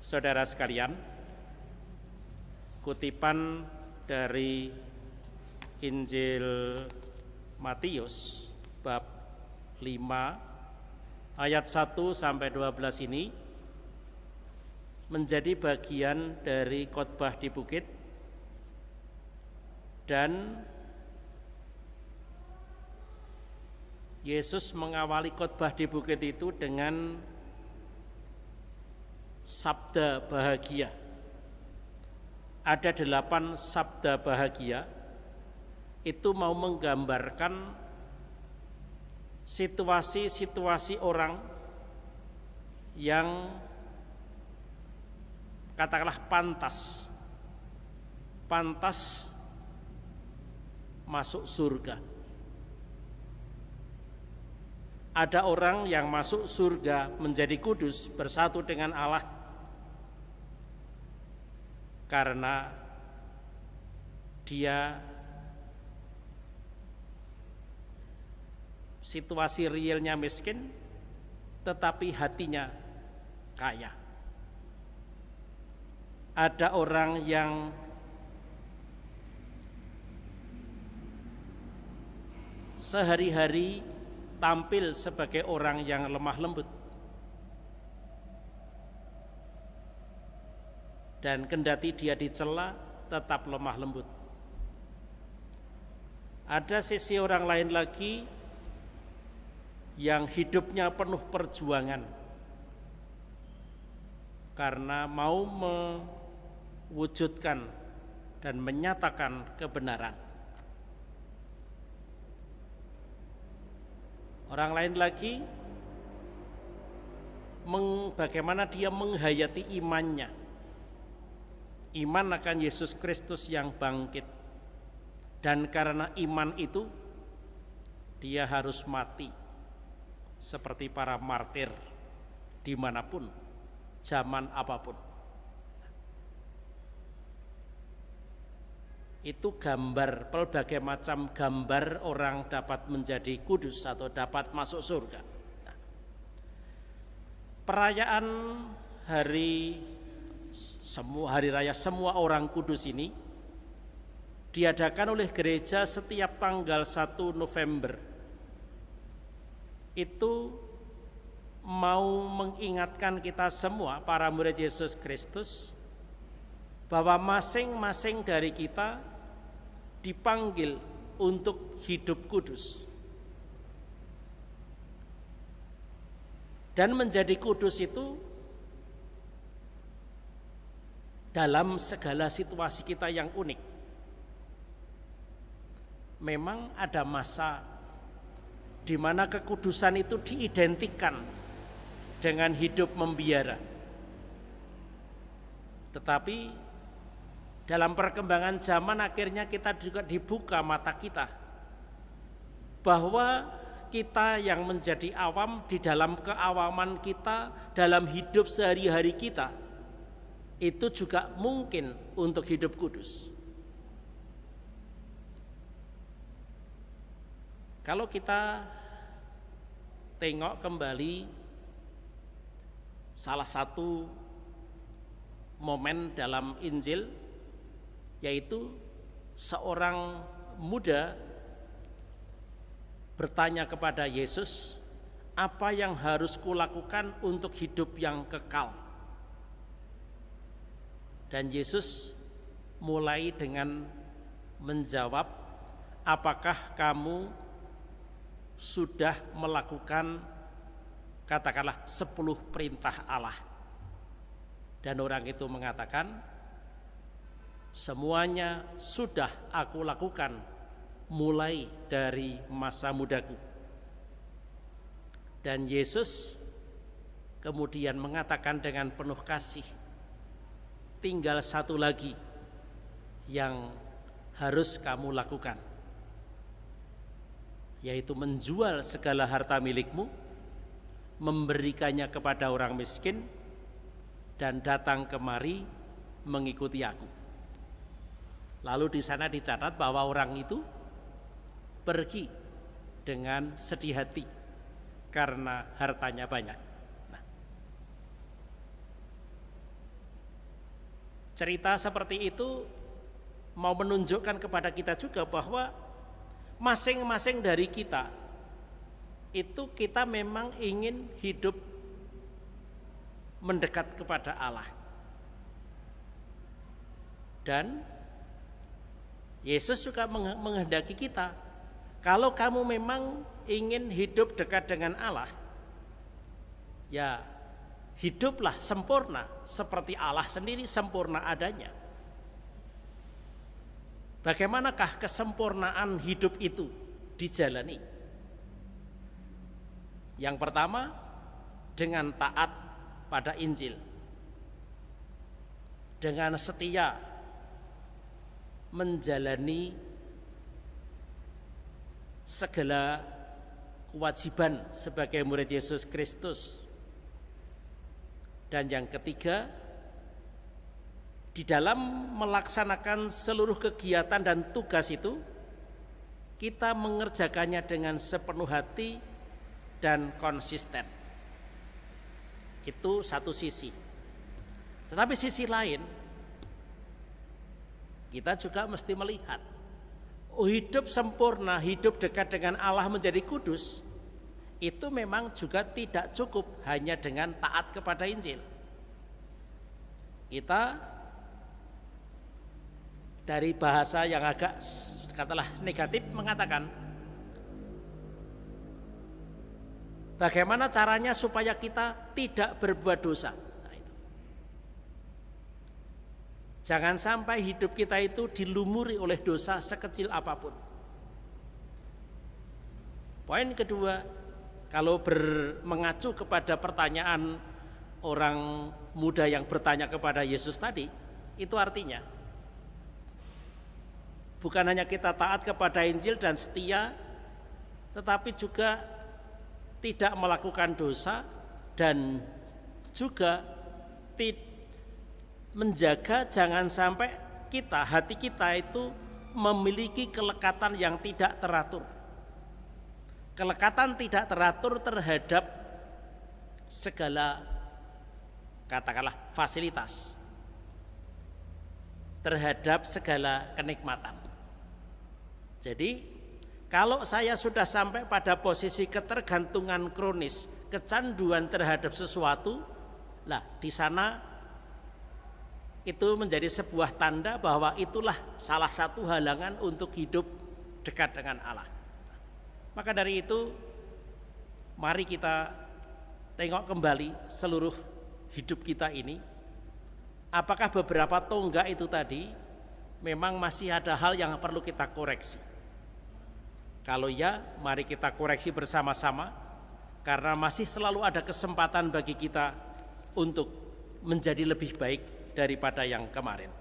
Saudara sekalian, kutipan dari Injil Matius bab 5 ayat 1 sampai 12 ini menjadi bagian dari khotbah di bukit, dan Yesus mengawali khotbah di bukit itu dengan sabda bahagia. Ada 8 sabda bahagia, itu mau menggambarkan situasi-situasi orang yang katakanlah pantas masuk surga. Ada orang yang masuk surga menjadi kudus, bersatu dengan Allah, karena dia situasi realnya miskin, tetapi hatinya kaya. Ada orang yang sehari-hari tampil sebagai orang yang lemah lembut, dan kendati dia dicela tetap lemah lembut. Ada sisi orang lain lagi yang hidupnya penuh perjuangan karena mau mewujudkan dan menyatakan kebenaran. Orang lain lagi bagaimana dia menghayati imannya, iman akan Yesus Kristus yang bangkit, dan karena iman itu dia harus mati seperti para martir dimanapun, zaman apapun. Itu gambar, pelbagai macam gambar orang dapat menjadi kudus atau dapat masuk surga. Nah, perayaan hari raya semua orang kudus ini diadakan oleh gereja setiap tanggal 1 November. Itu mau mengingatkan kita semua, para murid Yesus Kristus, bahwa masing-masing dari kita dipanggil untuk hidup kudus. Dan menjadi kudus itu dalam segala situasi kita yang unik. Memang ada masa di mana kekudusan itu diidentikan dengan hidup membiara. Tetapi dalam perkembangan zaman akhirnya kita juga dibuka mata kita bahwa kita yang menjadi awam, di dalam keawaman kita, dalam hidup sehari-hari kita, itu juga mungkin untuk hidup kudus. Kalau kita tengok kembali salah satu momen dalam Injil, yaitu seorang muda bertanya kepada Yesus, apa yang harus kulakukan untuk hidup yang kekal? Dan Yesus mulai dengan menjawab, apakah kamu sudah melakukan katakanlah 10 perintah Allah? Dan orang itu mengatakan, semuanya sudah aku lakukan mulai dari masa mudaku. Dan Yesus kemudian mengatakan dengan penuh kasih, tinggal satu lagi yang harus kamu lakukan, yaitu menjual segala harta milikmu, memberikannya kepada orang miskin, dan datang kemari mengikuti aku. Lalu di sana dicatat bahwa orang itu pergi dengan sedih hati karena hartanya banyak. Nah, Cerita seperti itu mau menunjukkan kepada kita juga bahwa masing-masing dari kita itu kita memang ingin hidup mendekat kepada Allah. Dan Yesus juga menghendaki kita, kalau kamu memang ingin hidup dekat dengan Allah, ya hiduplah sempurna seperti Allah sendiri sempurna adanya. Bagaimanakah kesempurnaan hidup itu dijalani? Yang pertama, dengan taat pada Injil, dengan setia menjalani segala kewajiban sebagai murid Yesus Kristus. Dan yang ketiga, di dalam melaksanakan seluruh kegiatan dan tugas itu, kita mengerjakannya dengan sepenuh hati dan konsisten. Itu satu sisi. Tetapi sisi lain, kita juga mesti melihat, hidup sempurna, hidup dekat dengan Allah menjadi kudus, itu memang juga tidak cukup hanya dengan taat kepada Injil. Kita dari bahasa yang agak katakanlah negatif mengatakan, bagaimana caranya supaya kita tidak berbuat dosa. Nah, itu. Jangan sampai hidup kita itu dilumuri oleh dosa sekecil apapun. Poin kedua, kalau mengacu kepada pertanyaan orang muda yang bertanya kepada Yesus tadi, itu artinya bukan hanya kita taat kepada Injil dan setia, tetapi juga tidak melakukan dosa dan juga menjaga jangan sampai hati kita itu memiliki kelekatan yang tidak teratur. Kelekatan tidak teratur terhadap segala katakanlah fasilitas, terhadap segala kenikmatan. Jadi kalau saya sudah sampai pada posisi ketergantungan kronis, kecanduan terhadap sesuatu, lah di sana itu menjadi sebuah tanda bahwa itulah salah satu halangan untuk hidup dekat dengan Allah. Maka dari itu, mari kita tengok kembali seluruh hidup kita ini. Apakah beberapa tonggak itu tadi memang masih ada hal yang perlu kita koreksi? Kalau ya, mari kita koreksi bersama-sama, karena masih selalu ada kesempatan bagi kita untuk menjadi lebih baik daripada yang kemarin.